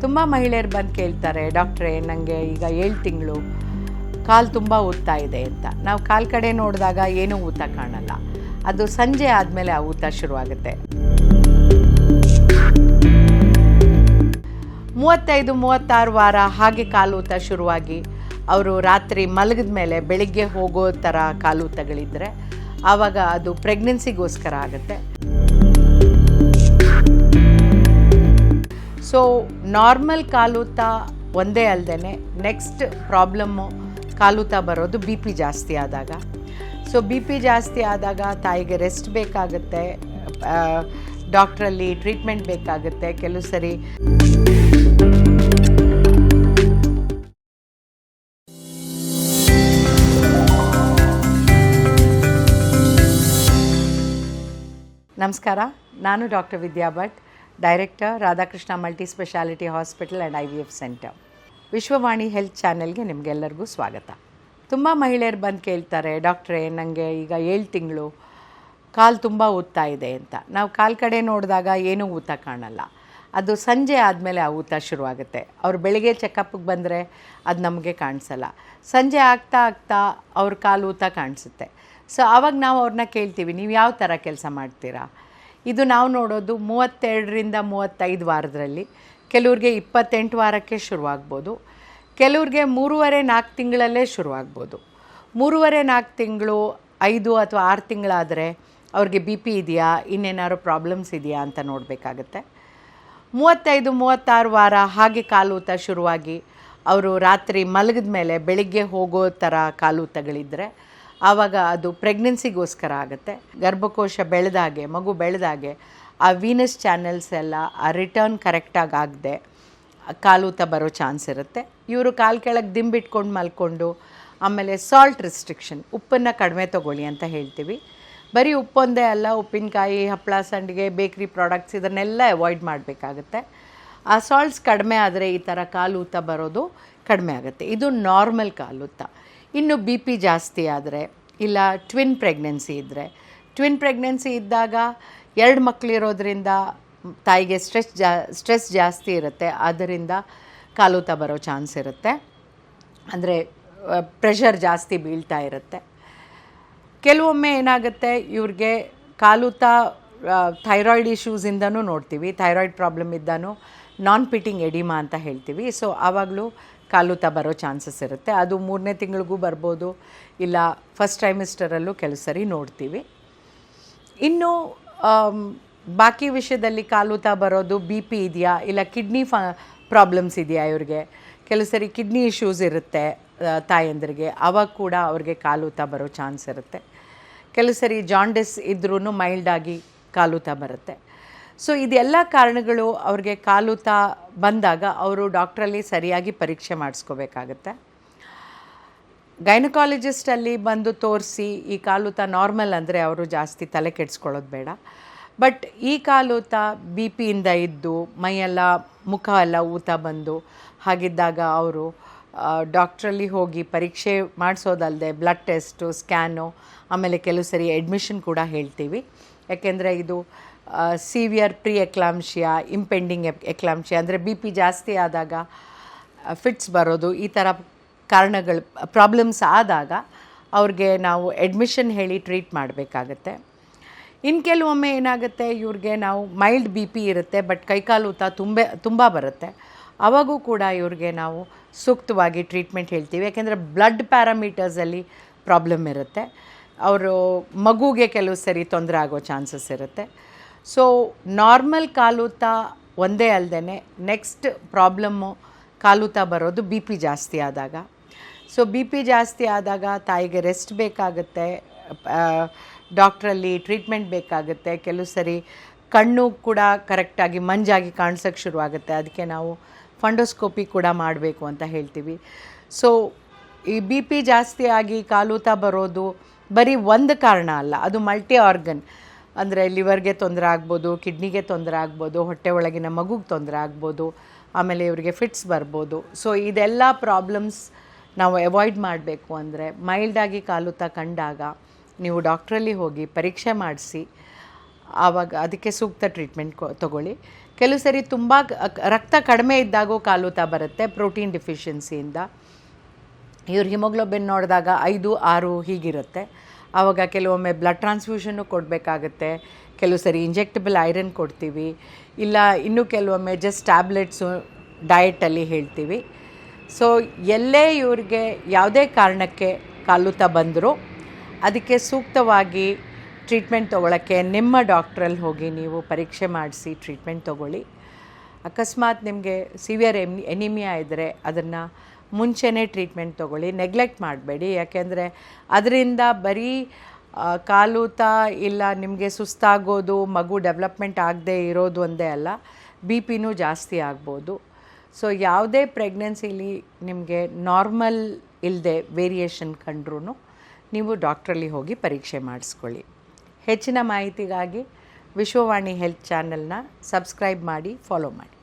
ತುಂಬ ಮಹಿಳೆಯರು ಬಂದು ಕೇಳ್ತಾರೆ, ಡಾಕ್ಟ್ರೇ ನನಗೆ ಈಗ 7 ತಿಂಗಳು ಕಾಲು ತುಂಬ ಊದ್ತಾ ಇದೆ ಅಂತ. ನಾವು ಕಾಲು ಕಡೆ ನೋಡಿದಾಗ ಏನೂ ಊತ ಕಾಣಲ್ಲ. ಅದು ಸಂಜೆ ಆದಮೇಲೆ ಆ ಊತ ಶುರುವಾಗುತ್ತೆ. 35-36 ವಾರ ಹಾಗೆ ಕಾಲೂತ ಶುರುವಾಗಿ ಅವರು ರಾತ್ರಿ ಮಲಗಿದ ಮೇಲೆ ಬೆಳಿಗ್ಗೆ ಹೋಗೋ ಥರ ಕಾಲೂತಗಳಿದ್ದರೆ ಆವಾಗ ಅದು ಪ್ರೆಗ್ನೆನ್ಸಿಗೋಸ್ಕರ ಆಗುತ್ತೆ. ಸೊ ನಾರ್ಮಲ್ ಕಾಲೂತ ಒಂದೇ ಅಲ್ಲದೆ ನೆಕ್ಸ್ಟ್ ಪ್ರಾಬ್ಲಮ್ಮು ಕಾಲೂತ ಬರೋದು BP ಜಾಸ್ತಿ ಆದಾಗ. ಸೊ BP ಜಾಸ್ತಿ ಆದಾಗ ತಾಯಿಗೆ ರೆಸ್ಟ್ ಬೇಕಾಗುತ್ತೆ, ಡಾಕ್ಟ್ರಲ್ಲಿ ಟ್ರೀಟ್ಮೆಂಟ್ ಬೇಕಾಗುತ್ತೆ. ಕೆಲವು ಸರಿ ನಮಸ್ಕಾರ, ನಾನು doctor Vidya Bhat, director Radhakrishna multi speciality hospital and IVF centre. Vishwavani health ಚಾನೆಲ್ಗೆ ನಿಮಗೆಲ್ಲರಿಗೂ ಸ್ವಾಗತ. ತುಂಬ ಮಹಿಳೆಯರು ಬಂದು ಕೇಳ್ತಾರೆ, ಡಾಕ್ಟ್ರೇ ನನಗೆ ಈಗ 7 ತಿಂಗಳು ಕಾಲು ತುಂಬ ಊದ್ತಾ ಇದೆ ಅಂತ. ನಾವು ಕಾಲು ಕಡೆ ನೋಡಿದಾಗ ಏನೂ ಊತ ಕಾಣಲ್ಲ. ಅದು ಸಂಜೆ ಆದಮೇಲೆ ಆ ಊತ ಶುರುವಾಗುತ್ತೆ. ಅವ್ರು ಬೆಳಿಗ್ಗೆ ಚೆಕಪ್ಗೆ ಬಂದರೆ ಅದು ನಮಗೆ ಕಾಣಿಸಲ್ಲ. ಸಂಜೆ ಆಗ್ತಾ ಆಗ್ತಾ ಅವ್ರ ಕಾಲು ಊತ ಕಾಣಿಸುತ್ತೆ. ಸೊ ಆವಾಗ ನಾವು ಅವ್ರನ್ನ ಕೇಳ್ತೀವಿ, ನೀವು ಯಾವ ಥರ ಕೆಲಸ ಮಾಡ್ತೀರಾ? ಇದು ನಾವು ನೋಡೋದು 32ರಿಂದ 35 ವಾರದಲ್ಲಿ. ಕೆಲವ್ರಿಗೆ 28 ವಾರಕ್ಕೆ ಶುರುವಾಗ್ಬೋದು, ಕೆಲವ್ರಿಗೆ 3.5-4 ತಿಂಗಳಲ್ಲೇ ಶುರುವಾಗ್ಬೋದು. 3.5-4 ತಿಂಗಳು 5 ಅಥವಾ 6 ತಿಂಗಳಾದರೆ ಅವ್ರಿಗೆ BP ಇದೆಯಾ, ಇನ್ನೇನಾದ್ರು ಪ್ರಾಬ್ಲಮ್ಸ್ ಇದೆಯಾ ಅಂತ ನೋಡಬೇಕಾಗತ್ತೆ. 35-36 ವಾರ ಹಾಗೆ ಕಾಲೂತ ಶುರುವಾಗಿ ಅವರು ರಾತ್ರಿ ಮಲಗಿದ ಮೇಲೆ ಬೆಳಿಗ್ಗೆ ಹೋಗೋ ಥರ ಕಾಲೂತಗಳಿದ್ದರೆ ಆವಾಗ ಅದು ಪ್ರೆಗ್ನೆನ್ಸಿಗೋಸ್ಕರ ಆಗುತ್ತೆ. ಗರ್ಭಕೋಶ ಬೆಳೆದಾಗೆ, ಮಗು ಬೆಳೆದಾಗೆ ಆ ವೀನಸ್ ಚಾನೆಲ್ಸ್ ಎಲ್ಲ ಆ ರಿಟರ್ನ್ ಕರೆಕ್ಟಾಗಿ ಆಗದೆ ಕಾಲೂತ ಬರೋ ಚಾನ್ಸ್ ಇರುತ್ತೆ. ಇವರು ಕಾಲು ಕೆಳಗೆ ದಿಂಬಿಟ್ಕೊಂಡು ಮಲ್ಕೊಂಡು, ಆಮೇಲೆ ಸಾಲ್ಟ್ ರಿಸ್ಟ್ರಿಕ್ಷನ್, ಉಪ್ಪನ್ನು ಕಡಿಮೆ ತೊಗೊಳ್ಳಿ ಅಂತ ಹೇಳ್ತೀವಿ. ಬರೀ ಉಪ್ಪೊಂದೇ ಅಲ್ಲ, ಉಪ್ಪಿನಕಾಯಿ, ಹಪ್ಪಳ, ಸಂಡಿಗೆ, ಬೇಕ್ರಿ ಪ್ರಾಡಕ್ಟ್ಸ್ ಇದನ್ನೆಲ್ಲ ಅವಾಯ್ಡ್ ಮಾಡಬೇಕಾಗುತ್ತೆ. ಆ ಸಾಲ್ಟ್ಸ್ ಕಡಿಮೆ ಆದರೆ ಈ ಥರ ಕಾಲೂತ ಬರೋದು ಕಡಿಮೆ ಆಗುತ್ತೆ. ಇದು ನಾರ್ಮಲ್ ಕಾಲೂತ. ಇನ್ನು BP ಜಾಸ್ತಿ ಆದರೆ, ಇಲ್ಲ ಟ್ವಿನ್ ಪ್ರೆಗ್ನೆನ್ಸಿ ಇದ್ದರೆ, ಟ್ವಿನ್ ಪ್ರೆಗ್ನೆನ್ಸಿ ಇದ್ದಾಗ 2 ಮಕ್ಕಳಿರೋದ್ರಿಂದ ತಾಯಿಗೆ ಸ್ಟ್ರೆಸ್ ಜಾಸ್ತಿ ಇರುತ್ತೆ. ಆದ್ದರಿಂದ ಕಾಲೂತ ಬರೋ ಚಾನ್ಸ್ ಇರುತ್ತೆ. ಅಂದರೆ ಪ್ರೆಷರ್ ಜಾಸ್ತಿ ಬೀಳ್ತಾ ಇರುತ್ತೆ. ಕೆಲವೊಮ್ಮೆ ಏನಾಗುತ್ತೆ, ಇವ್ರಿಗೆ ಕಾಲೂತ ಥೈರಾಯ್ಡ್ ಇಶ್ಯೂಸಿಂದನೂ ನೋಡ್ತೀವಿ. ಥೈರಾಯ್ಡ್ ಪ್ರಾಬ್ಲಮ್ ಇದ್ದಾನು ನಾನ್ ಪಿಟಿಂಗ್ ಎಡಿಮಾ ಅಂತ ಹೇಳ್ತೀವಿ. ಸೊ ಆವಾಗಲೂ ಕಾಲೂತ ಬರೋ ಚಾನ್ಸಸ್ ಇರುತ್ತೆ. ಅದು 3ನೇ ತಿಂಗಳಿಗೂ ಬರ್ಬೋದು, ಇಲ್ಲ ಫಸ್ಟ್ ಟ್ರೈಮಿಸ್ಟರಲ್ಲೂ ಕೆಲವು ಸರಿ ನೋಡ್ತೀವಿ. ಇನ್ನು ಬಾಕಿ ವಿಷಯದಲ್ಲಿ ಕಾಲೂತ ಬರೋದು BP ಇದೆಯಾ, ಇಲ್ಲ ಕಿಡ್ನಿ ಪ್ರಾಬ್ಲಮ್ಸ್ ಇದೆಯಾ ಇವ್ರಿಗೆ. ಕೆಲವು ಸರಿ ಕಿಡ್ನಿ ಇಶ್ಯೂಸ್ ಇರುತ್ತೆ ತಾಯಂದ್ರಿಗೆ, ಆವಾಗ ಕೂಡ ಅವ್ರಿಗೆ ಕಾಲೂತ ಬರೋ ಚಾನ್ಸ್ ಇರುತ್ತೆ. ಕೆಲವು ಸರಿ ಜಾಂಡಿಸ್ ಇದ್ರೂ ಮೈಲ್ಡಾಗಿ ಕಾಲೂತ ಬರುತ್ತೆ. ಸೊ ಇದೆಲ್ಲ ಕಾರಣಗಳು ಅವ್ರಿಗೆ ಕಾಲೂತ ಬಂದಾಗ ಅವರು ಡಾಕ್ಟ್ರಲ್ಲಿ ಸರಿಯಾಗಿ ಪರೀಕ್ಷೆ ಮಾಡಿಸ್ಕೋಬೇಕಾಗತ್ತೆ. ಗೈನಕಾಲಜಿಸ್ಟಲ್ಲಿ ಬಂದು ತೋರಿಸಿ ಈ ಕಾಲೂತ ನಾರ್ಮಲ್ ಅಂದರೆ ಅವರು ಜಾಸ್ತಿ ತಲೆ ಕೆಡಿಸ್ಕೊಳ್ಳೋದು ಬೇಡ. ಬಟ್ ಈ ಕಾಲೂತ BPಯಿಂದ ಇದ್ದು ಮೈಯೆಲ್ಲ, ಮುಖ ಎಲ್ಲ ಊತ ಬಂದು ಹಾಗಿದ್ದಾಗ ಅವರು ಡಾಕ್ಟ್ರಲ್ಲಿ ಹೋಗಿ ಪರೀಕ್ಷೆ ಮಾಡಿಸೋದಲ್ಲದೆ ಬ್ಲಡ್ ಟೆಸ್ಟು, ಸ್ಕ್ಯಾನು, ಆಮೇಲೆ ಕೆಲವು ಸರಿ ಅಡ್ಮಿಷನ್ ಕೂಡ ಹೇಳ್ತೀವಿ. ಯಾಕೆಂದರೆ ಇದು ಸಿವಿಯರ್ ಪ್ರೀ ಎಕ್ಲಾಂಶಿಯಾ, ಇಂಪೆಂಡಿಂಗ್ ಎಕ್ಲಾಂಶಿಯಾ ಅಂದರೆ BP ಜಾಸ್ತಿ ಆದಾಗ ಫಿಟ್ಸ್ ಬರೋದು, ಈ ಥರ ಕಾರಣಗಳು ಪ್ರಾಬ್ಲಮ್ಸ್ ಆದಾಗ ಅವ್ರಿಗೆ ನಾವು ಅಡ್ಮಿಷನ್ ಹೇಳಿ ಟ್ರೀಟ್ ಮಾಡಬೇಕಾಗತ್ತೆ. ಇನ್ನು ಕೆಲವೊಮ್ಮೆ ಏನಾಗುತ್ತೆ, ಇವ್ರಿಗೆ ನಾವು ಮೈಲ್ಡ್ BP ಇರುತ್ತೆ, ಬಟ್ ಕೈಕಾಲು ಊತ ತುಂಬ ಬರುತ್ತೆ. ಆವಾಗೂ ಕೂಡ ಇವ್ರಿಗೆ ನಾವು ಸೂಕ್ತವಾಗಿ ಟ್ರೀಟ್ಮೆಂಟ್ ಹೇಳ್ತೀವಿ. ಯಾಕೆಂದರೆ ಬ್ಲಡ್ ಪ್ಯಾರಾಮೀಟರ್ಸಲ್ಲಿ ಪ್ರಾಬ್ಲಮ್ ಇರುತ್ತೆ. ಅವರು ಮಗುಗೆ ಕೆಲವು ಸರಿ ತೊಂದರೆ ಆಗೋ ಚಾನ್ಸಸ್ ಇರುತ್ತೆ. ಸೊ ನಾರ್ಮಲ್ ಕಾಲೂತ ಒಂದೇ ಅಲ್ಲದೆ ನೆಕ್ಸ್ಟ್ ಪ್ರಾಬ್ಲಮ್ಮು ಕಾಲೂತ ಬರೋದು BP ಜಾಸ್ತಿ ಆದಾಗ. ಸೊ BP ಜಾಸ್ತಿ ಆದಾಗ ತಾಯಿಗೆ ರೆಸ್ಟ್ ಬೇಕಾಗುತ್ತೆ, ಡಾಕ್ಟ್ರಲ್ಲಿ ಟ್ರೀಟ್ಮೆಂಟ್ ಬೇಕಾಗುತ್ತೆ. ಕೆಲವು ಸರಿ ಕಣ್ಣು ಕೂಡ ಕರೆಕ್ಟಾಗಿ ಮಂಜಾಗಿ ಕಾಣಿಸೋಕ್ಕೆ ಶುರುವಾಗುತ್ತೆ. ಅದಕ್ಕೆ ನಾವು ಫಂಡೋಸ್ಕೋಪಿ ಕೂಡ ಮಾಡಬೇಕು ಅಂತ ಹೇಳ್ತೀವಿ. ಸೊ ಈ BP ಜಾಸ್ತಿ ಆಗಿ ಕಾಲೂತ ಬರೋದು ಬರೀ ಒಂದು ಕಾರಣ ಅಲ್ಲ, ಅದು ಮಲ್ಟಿ ಆರ್ಗನ್. ಅಂದರೆ ಲಿವರ್ಗೆ ತೊಂದರೆ ಆಗ್ಬೋದು, ಕಿಡ್ನಿಗೆ ತೊಂದರೆ ಆಗ್ಬೋದು, ಹೊಟ್ಟೆ ಒಳಗಿನ ಮಗುಗೆ ತೊಂದರೆ ಆಗ್ಬೋದು, ಆಮೇಲೆ ಇವರಿಗೆ ಫಿಟ್ಸ್ ಬರ್ಬೋದು. ಸೊ ಇದೆಲ್ಲ ಪ್ರಾಬ್ಲಮ್ಸ್ ನಾವು ಅವಾಯ್ಡ್ ಮಾಡಬೇಕು ಅಂದರೆ ಮೈಲ್ಡಾಗಿ ಕಾಲೂತ ಕಂಡಾಗ ನೀವು ಡಾಕ್ಟ್ರಲ್ಲಿ ಹೋಗಿ ಪರೀಕ್ಷೆ ಮಾಡಿಸಿ ಆವಾಗ ಅದಕ್ಕೆ ಸೂಕ್ತ ಟ್ರೀಟ್ಮೆಂಟ್ ತೊಗೊಳ್ಳಿ. ಕೆಲವು ಸರಿ ತುಂಬ ರಕ್ತ ಕಡಿಮೆ ಇದ್ದಾಗೂ ಕಾಲೂತ ಬರುತ್ತೆ ಪ್ರೋಟೀನ್ ಡಿಫಿಷಿಯನ್ಸಿಯಿಂದ. ಇವ್ರ ಹಿಮೋಗ್ಲೋಬಿನ್ ನೋಡಿದಾಗ 5, 6 ಹೀಗಿರುತ್ತೆ. ಆವಾಗ ಕೆಲವೊಮ್ಮೆ ಬ್ಲಡ್ ಟ್ರಾನ್ಸ್ಫ್ಯೂಷನ್ನು ಕೊಡಬೇಕಾಗತ್ತೆ. ಕೆಲವು ಸರಿ ಇಂಜೆಕ್ಟಬಲ್ ಐರನ್ ಕೊಡ್ತೀವಿ, ಇಲ್ಲ ಇನ್ನೂ ಕೆಲವೊಮ್ಮೆ ಜಸ್ಟ್ ಟ್ಯಾಬ್ಲೆಟ್ಸು ಡಯಟಲ್ಲಿ ಹೇಳ್ತೀವಿ. ಸೊ ಎಲ್ಲೇ ಇವ್ರಿಗೆ ಯಾವುದೇ ಕಾರಣಕ್ಕೆ ಕಾಲೂತ ಬಂದರೂ ಅದಕ್ಕೆ ಸೂಕ್ತವಾಗಿ ಟ್ರೀಟ್ಮೆಂಟ್ ತೊಗೊಳಕ್ಕೆ ನಿಮ್ಮ ಡಾಕ್ಟ್ರಲ್ಲಿ ಹೋಗಿ ನೀವು ಪರೀಕ್ಷೆ ಮಾಡಿಸಿ ಟ್ರೀಟ್ಮೆಂಟ್ ತೊಗೊಳ್ಳಿ. ಅಕಸ್ಮಾತ್ ನಿಮಗೆ ಸಿವಿಯರ್ ಎನಿಮಿಯಾ ಇದ್ದರೆ ಅದನ್ನು ಮುಂಚೆನೇ ಟ್ರೀಟ್ಮೆಂಟ್ ತೊಗೊಳ್ಳಿ, ನೆಗ್ಲೆಕ್ಟ್ ಮಾಡಬೇಡಿ. ಯಾಕೆಂದರೆ ಅದರಿಂದ ಬರೀ ಕಾಲೂತ ಇಲ್ಲ ನಿಮಗೆ ಸುಸ್ತಾಗೋದು, ಮಗು ಡೆವಲಪ್ಮೆಂಟ್ ಆಗದೆ ಇರೋದು ಒಂದೇ ಅಲ್ಲ, ಬಿ ಪಿನೂ ಜಾಸ್ತಿ ಆಗ್ಬೋದು. ಸೊ ಯಾವುದೇ ಪ್ರೆಗ್ನೆನ್ಸಿಲಿ ನಿಮಗೆ ನಾರ್ಮಲ್ ಇಲ್ಲದೆ ವೇರಿಯೇಷನ್ ಕಂಡ್ರೂ ನೀವು ಡಾಕ್ಟ್ರಲ್ಲಿ ಹೋಗಿ ಪರೀಕ್ಷೆ ಮಾಡಿಸ್ಕೊಳ್ಳಿ. ಹೆಚ್ಚಿನ ಮಾಹಿತಿಗಾಗಿ ವಿಶ್ವವಾಣಿ ಹೆಲ್ತ್ ಚಾನೆಲ್ನ ಸಬ್ಸ್ಕ್ರೈಬ್ ಮಾಡಿ, ಫಾಲೋ ಮಾಡಿ.